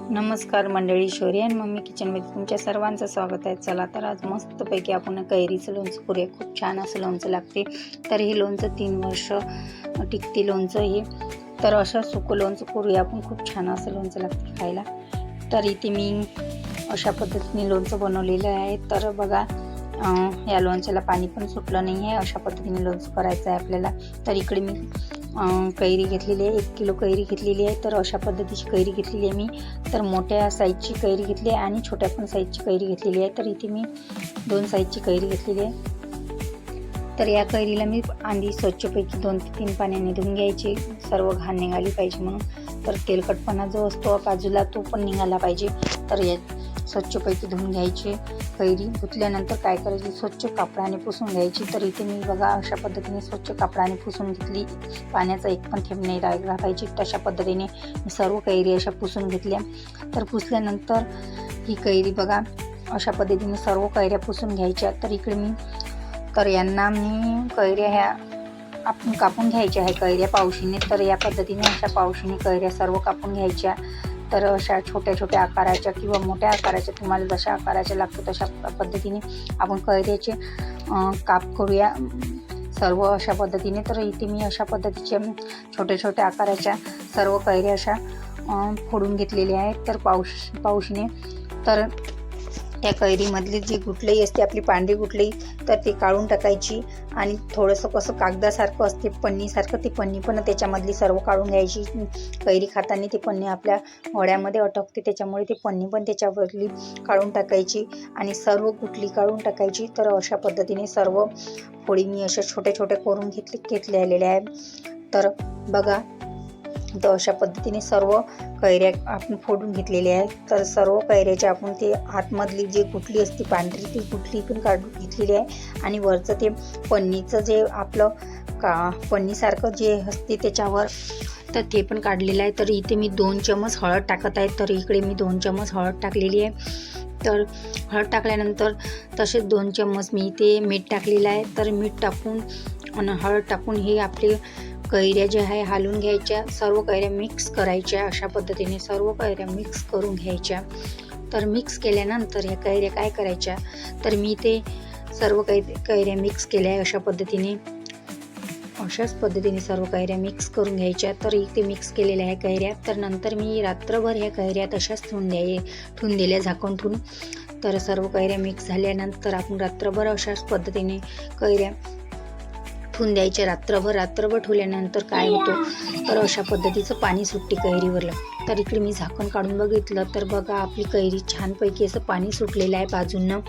नमस्कार मंडळी, शौर्य आणि मम्मी किचनमध्ये तुमच्या सर्वांचं स्वागत आहे. चला तर आज मस्तपैकी आपण कैरीचं लोणचं करूया. खूप छान असं लोणचं लागते. तर हे लोणचं 3 वर्ष टिकते लोणचं हे. तर असं सुकं लोणचं करूया आपण. खूप छान असं लोणचं लागते खायला. तर इथे मी अशा पद्धतीने लोणचं बनवलेलं आहे. तर बघा, या लोणच्याला पाणी पण सुटलं नाही आहे. अशा पद्धतीने लोणचं करायचं आहे आपल्याला. तर इकडे मी कैरी घेतलेली आहे, 1 किलो कैरी घेतलेली आहे. तर अशा पद्धतीची कैरी घेतलेली आहे मी. तर मोठ्या साईजची कैरी घेतली आहे आणि छोट्या पण साईजची कैरी घेतलेली आहे. तर इथे मी 2 साईजची कैरी घेतलेली आहे. तर या कैरीला मी आधी स्वच्छपैकी 2 ते 3 पाण्याने धुवून घ्यायची, सर्व घाण निघाली पाहिजे म्हणून. तर तेलकटपणा जो असतो बाजूला तो पण निघाला पाहिजे. तर या स्वच्छपैकी धुवून घ्यायची कैरी. धुतल्यानंतर काय करायची, स्वच्छ कापडाने पुसून घ्यायची. तर इथे मी बघा अशा पद्धतीने स्वच्छ कापडाने पुसून घेतली. पाण्याचा एक पण थेंब नाही राहिला पाहिजे. तशा पद्धतीने मी सर्व कैरी अशा पुसून घेतल्या. तर पुसल्यानंतर ही कैरी बघा अशा पद्धतीने सर्व कैऱ्या पुसून घ्यायच्या. तर इकडे मी यांना मी कैऱ्या ह्या आपण कापून घ्यायच्या आहे कैऱ्या पावशीने. तर या पद्धतीने अशा पावशीने कैऱ्या सर्व कापून घ्यायच्या. तर अशा छोट्या छोट्या आकाराच्या किंवा मोठ्या आकाराच्या, तुम्हाला जशा आकाराच्या लागतो तशा पद्धतीने आपण कैऱ्याचे काप करूया सर्व अशा पद्धतीने. तर इथे मी अशा पद्धतीच्या छोट्या छोट्या आकाराच्या सर्व कैऱ्या अशा फोडून घेतलेल्या आहेत. तर पावशीने तर त्या कैरीमधली जी गुठळी असते आपली पांढरी गुठळी, तर ती काढून टाकायची. आणि थोडंसं कसं कागदासारखं असते पन्नीसारखं, ती पन्नी पण त्याच्यामधली सर्व काढून घ्यायची. कैरी खाताना ती पन्नी आपल्या वड्यामध्ये अटकते, त्याच्यामुळे ती पन्नी पण त्याच्यावरली काढून टाकायची आणि सर्व गुठळी काढून टाकायची. तर अशा पद्धतीने सर्व फोडी मी अशा छोट्या छोट्या करून घेतलेल्या आहे. तर बघा, तर अशा पद्धतीने सर्व कैऱ्या आपण फोडून घेतलेल्या आहेत. तर सर्व कैऱ्याच्या आपण ते आतमधली जी गुठली असते पांढरी, ती गुठली पण काढून घेतलेली आहे. आणि वरचं ते पन्नीचं जे आपलं पन्नीसारखं जे असते त्याच्यावर, तर ते पण काढलेलं आहे. तर इथे मी 2 चमच हळद टाकत आहे. तर इकडे मी 2 चमच हळद टाकलेली आहे. तर हळद टाकल्यानंतर तसेच 2 चमच मी इथे मीठ टाकलेलं आहे. तर मीठ टाकून आणि हळद टाकून हे आपले कैऱ्या ज्या आहे हालून घ्यायच्या, सर्व कैऱ्या मिक्स करायच्या. अशा पद्धतीने सर्व कैऱ्या मिक्स करून घ्यायच्या. तर मिक्स केल्यानंतर ह्या कैऱ्या काय करायच्या, तर मी ते सर्व कैऱ्या मिक्स केल्या आहे अशाच पद्धतीने सर्व कैऱ्या मिक्स करून घ्यायच्या. तर इथे मिक्स केलेल्या आहे कैऱ्या. तर नंतर मी रात्रभर ह्या कैऱ्या तशाच ठेवून दिल्या झाकून ठेवून. तर सर्व कैऱ्या मिक्स झाल्यानंतर आपण रात्रभर अशाच पद्धतीने कैऱ्या ठेवून द्यायच्या. रात्रभर ठेवल्यानंतर काय होतं, तर अशा पद्धतीचं पाणी सुटते कैरीवरलं. तर इकडे मी झाकण काढून बघितलं, तर बघा आपली कैरी छानपैकी असं पाणी सुटलेलं आहे बाजूनं.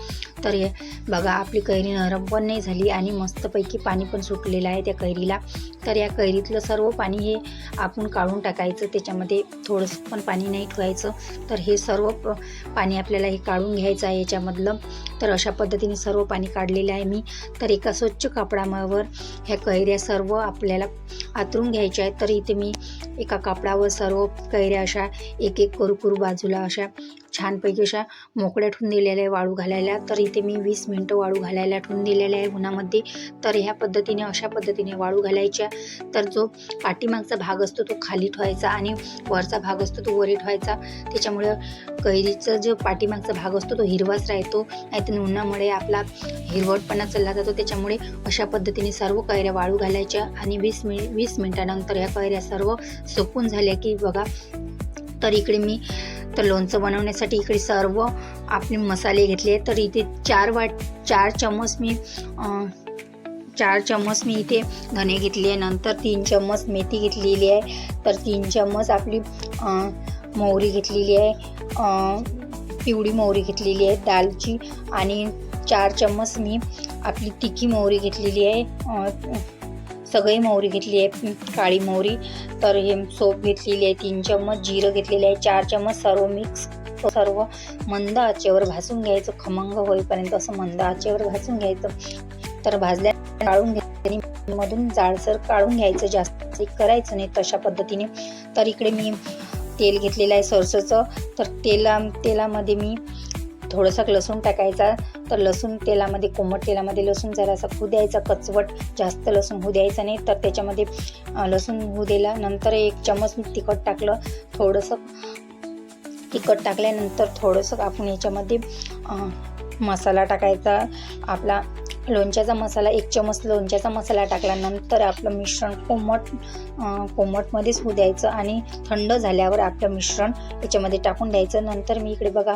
तर हे बघा आपली कैरी नरम पण नाही झाली आणि मस्तपैकी पाणी पण सुटलेलं आहे त्या कैरीला. तर या कैरीतलं सर्व पाणी हे आपण काढून टाकायचं, त्याच्यामध्ये थोडंसं पण पाणी नाही ठेवायचं. तर हे सर्व पाणी आपल्याला हे काढून घ्यायचं आहे याच्यामधलं. तर अशा पद्धतीने सर्व पाणी काढलेलं आहे मी. तर एका स्वच्छ कापडावर ह्या कैऱ्या सर्व आपल्याला आतरून घ्यायच्या आहेत. तर इथे मी एका कापडावर सर्व कैऱ्या अशा एक एक करू बाजूला अशा छानपैकी अशा मोकळ्या ठेवून दिलेल्या आहे वाळू घालायला. तर इथे मी 20 मिनटं वाळू घालायला ठेवून दिलेल्या आहे उन्हामध्ये. तर ह्या पद्धतीने अशा पद्धतीने वाळू घालायच्या. तर जो पाठीमागचा भाग असतो तो खाली ठेवायचा आणि वरचा भाग असतो तो वरी ठेवायचा. त्याच्यामुळे कैरीचा जो पाठीमागचा भाग असतो तो हिरवाच राहतो, नाहीतर उन्हामुळे आपला हिरवटपणा चालला जातो. त्याच्यामुळे अशा पद्धतीने सर्व कैऱ्या वाळू घालायच्या. आणि 20 मिनटानंतर ह्या कैऱ्या सर्व सुकून झाल्या की बघा, तर इकडे मी लोणचं बनवण्यासाठी इकडे सर्व आपले मसाले घेतले. तर इथे 4 चम्मच मी इथे धने घेतले आहे. नंतर 3 चम्मच मेथी घेतलेली आहे. तर 3 चम्मच आपली मोहरी घेतलेली आहे, पिवळी मोहरी घेतलेली आहे दालची. आणि 4 चम्मच मी आपली तिखी मोहरी घेतलेली आहे, सगळी मोहरी घेतली आहे, काळी मोहरी. तर हे सोप घेतलेली आहे 3 चम्मच, जिरं घेतलेले आहे 4 चम्मच. सर्व मिक्स सर्व मंद आचेवर भाजून घ्यायचं, खमंग होईपर्यंत असं मंद आचेवर भाजून घ्यायचं. तर भाजल्या काढून घ्यायचं, मधून जाडसर काढून घ्यायचं, जास्त करायचं नाही तशा पद्धतीने. तर इकडे मी तेल घेतलेलं आहे सरसोचं. तर तेलामध्ये मी थोडंसं लसूण टाकायचा. तर लसूण तेलामध्ये, कोमट तेलामध्ये लसूण जरासा होऊ द्यायचा, कचवट, जास्त लसूण होऊ द्यायचा नाही. तर त्याच्यामध्ये लसूण होऊ दिला. नंतर 1 चम्मच मी तिखट टाकलं, थोडंसं तिखट टाकल्यानंतर थोडंसं आपण याच्यामध्ये मसाला टाकायचा. आपला लोणच्याचा मसाला 1 चमच लोणच्याचा मसाला टाकल्यानंतर आपलं मिश्रण कोमटमध्येच होऊ द्यायचं आणि थंड झाल्यावर आपलं मिश्रण याच्यामध्ये टाकून द्यायचं. नंतर मी इकडे बघा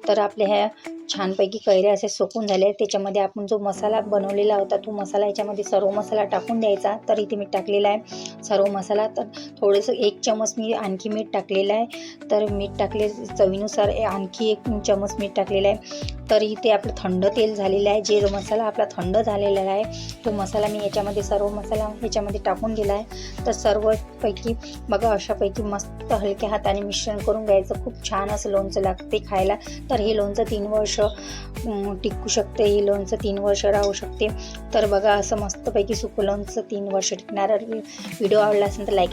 तर आपल्या ह्या छानपैकी कैऱ्या असे सुकून झाले. त्याच्यामध्ये आपण जो मसाला बनवलेला होता तो मसाला याच्यामध्ये सर्व मसाला टाकून द्यायचा. तर इथे मी टाकलेला आहे सर्व मसाला. तर थोडंसं 1 चमच मी आणखी मीठ टाकलेलं आहे. तर मीठ टाकले चवीनुसार आणखी 1 चमच मीठ टाकलेलं आहे. तर इथे आपलं थंड तेल झालेलं आहे. जे मसाला आपला थंड झालेला आहे तो मसाला मी याच्यामध्ये सर्व मसाला ह्याच्यामध्ये टाकून दिला आहे. तर सर्वपैकी बघा अशापैकी मस्त हलक्या हाताने मिश्रण करून घ्यायचं. खूप छान असं लोणचं लागते खायला. तर हे लोणचं 3 वर्ष टिकू शकते. हे लोणचं 3 वर्ष राहू शकते. तर बघा असं मस्तपैकी सुकं लोणचं 3 वर्ष टिकणारं. व्हिडिओ आवडला असेल तर लाईक